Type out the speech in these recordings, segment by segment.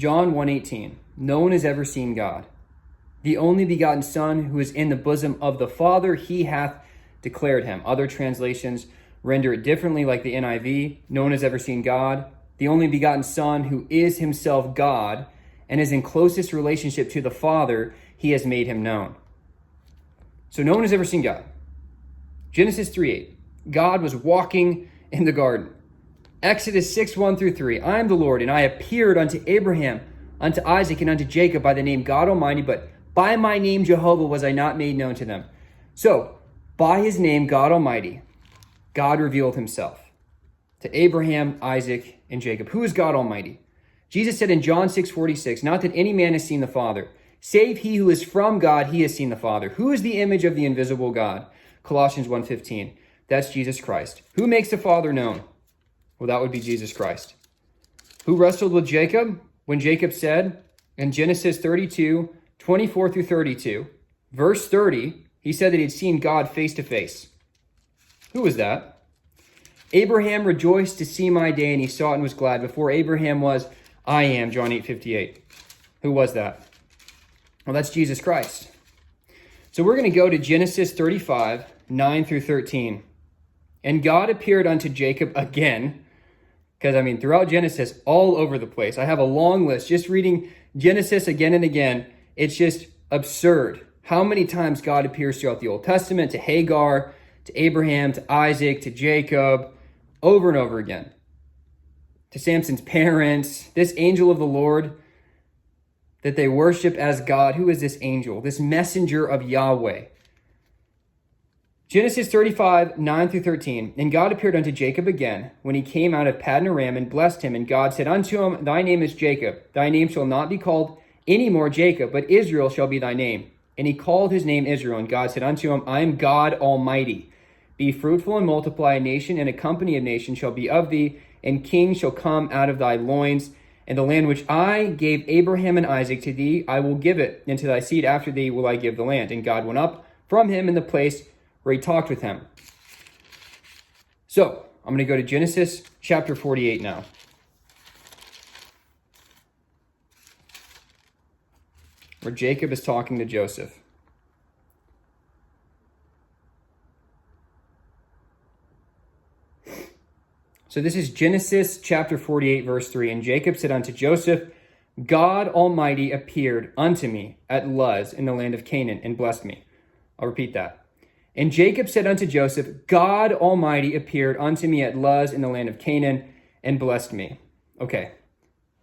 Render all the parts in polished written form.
John 1:18. No one has ever seen God. The only begotten Son, who is in the bosom of the Father, he hath declared him. Other translations render it differently, like the NIV. No one has ever seen God. The only begotten Son, who is himself God and is in closest relationship to the Father, he has made him known. So no one has ever seen God. Genesis 3:8. God was walking in the garden. Exodus 6:1-3. I am the Lord, and I appeared unto Abraham, unto Isaac, and unto Jacob by the name God Almighty, but by my name Jehovah was I not made known to them. So, by his name God Almighty, God revealed himself to Abraham, Isaac, and Jacob. Who is God Almighty? Jesus said in John 6:46, not that any man has seen the Father, save he who is from God, he has seen the Father. Who is the image of the invisible God? Colossians 1:15. That's Jesus Christ. Who makes the Father known? Well, that would be Jesus Christ. Who wrestled with Jacob when Jacob said in Genesis 32:24-32, verse 30, he said that he had seen God face to face. Who was that? Abraham rejoiced to see my day, and he saw it and was glad. Before Abraham was, I am, John 8:58. Who was that? Well, that's Jesus Christ. So we're going to go to Genesis 35:9-13. And God appeared unto Jacob again, because, throughout Genesis, all over the place. I have a long list. Just reading Genesis again and again, it's just absurd how many times God appears throughout the Old Testament, to Hagar, to Abraham, to Isaac, to Jacob, over and over again. To Samson's parents, this angel of the Lord that they worship as God. Who is this angel? This messenger of Yahweh. Genesis 35:9-13. And God appeared unto Jacob again, when he came out of Paddan Aram, and blessed him. And God said unto him, Thy name is Jacob. Thy name shall not be called any more Jacob, but Israel shall be thy name. And he called his name Israel. And God said unto him, I am God Almighty. Be fruitful and multiply. A nation and a company of nations shall be of thee, and kings shall come out of thy loins. And the land which I gave Abraham and Isaac to thee, I will give it, and to thy seed after thee will I give the land. And God went up from him in the place where he talked with him. So, I'm going to go to Genesis chapter 48 now. Where Jacob is talking to Joseph. So this is Genesis chapter 48, verse 3. And Jacob said unto Joseph, God Almighty appeared unto me at Luz in the land of Canaan, and blessed me. I'll repeat that. And Jacob said unto Joseph, God Almighty appeared unto me at Luz in the land of Canaan, and blessed me. Okay,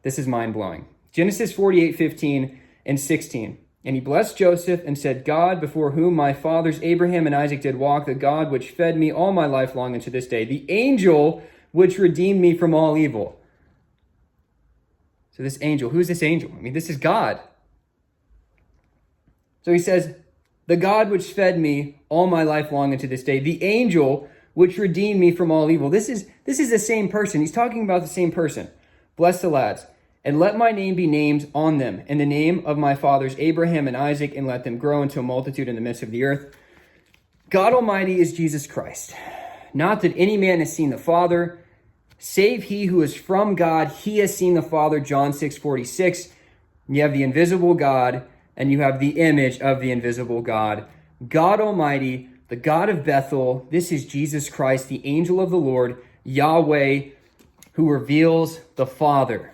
this is mind-blowing. Genesis 48:15-16. And he blessed Joseph and said, God, before whom my fathers Abraham and Isaac did walk, the God which fed me all my life long unto this day, the angel which redeemed me from all evil. So this angel, who is this angel? This is God. So he says, the God which fed me all my life long unto this day, the angel which redeemed me from all evil. This is the same person. He's talking about the same person. Bless the lads. And let my name be named on them, and the name of my fathers Abraham and Isaac, and let them grow into a multitude in the midst of the earth. God Almighty is Jesus Christ. Not that any man has seen the Father, save he who is from God. He has seen the Father, John 6:46. You have the invisible God, and you have the image of the invisible God. God Almighty, the God of Bethel. This is Jesus Christ, the angel of the Lord, Yahweh, who reveals the Father.